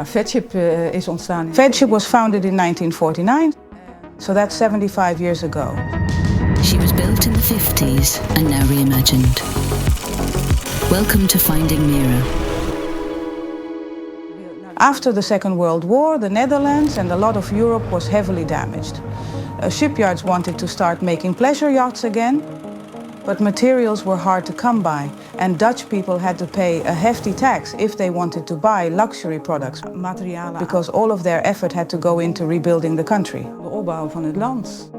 Feadship is ontstaan. Feadship was founded in 1949, so that's 75 years ago. She was built in the 50s and now reimagined. Welcome to Finding Mira. After the Second World War, the Netherlands and a lot of Europe was heavily damaged. Shipyards wanted to start making pleasure yachts again, but materials were hard to come by, and Dutch people had to pay a hefty tax if they wanted to buy luxury products, because all of their effort had to go into rebuilding the country. De opbouw van het land.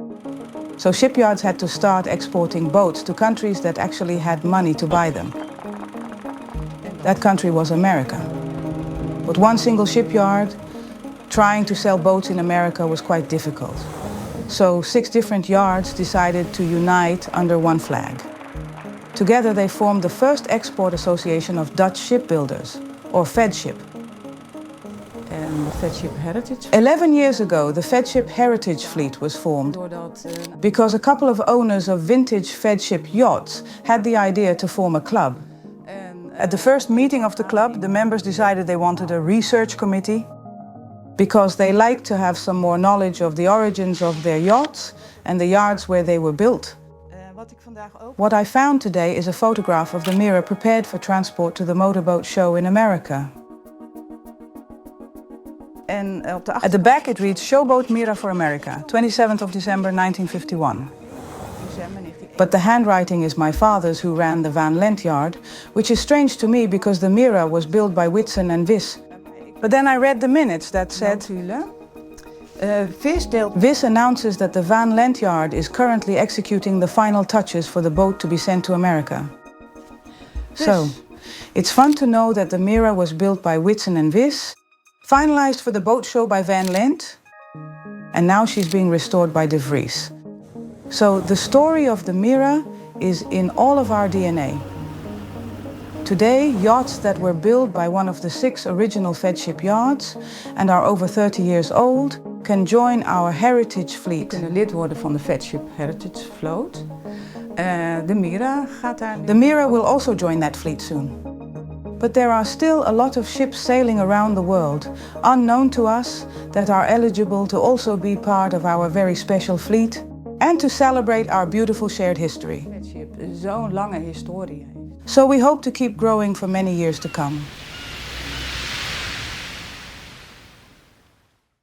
So shipyards had to start exporting boats to countries that actually had money to buy them. That country was America. But one single shipyard trying to sell boats in America was quite difficult. So 6 different yards decided to unite under one flag. Together they formed the first export association of Dutch shipbuilders, or Feadship. En de Feadship Heritage. 11 years ago, the Feadship Heritage Fleet was formed because a couple of owners of vintage Feadship yachts had the idea to form a club. At the first meeting of the club, the members decided they wanted a research committee because they liked to have some more knowledge of the origins of their yachts and the yards where they were built. What I found today is a photograph of the Mira prepared for transport to the Motorboat Show in America. At the back it reads Showboat Mira for America, 27th of December 1951. But the handwriting is my father's, who ran the Van Lent yard, which is strange to me because the Mira was built by Wietsen and Vis. But then I read the minutes that said Vis announces that the Van Lent yard is currently executing the final touches for the boat to be sent to America. So, it's fun to know that the Mira was built by Wietsen and Vis, finalized for the boat show by Van Lent, and now she's being restored by de Vries. So the story of the Mira is in all of our DNA. Today, yachts that were built by one of the 6 original Feadship yards and are over 30 years old can join our heritage fleet. Kunnen lid worden van de Feadship Heritage Vloot. De Mira gaat daar. The Mira will also join that fleet soon. But there are still a lot of ships sailing around the world, unknown to us, that are eligible to also be part of our very special fleet and to celebrate our beautiful shared history. Zo'n lange historie. So we hope to keep growing for many years to come.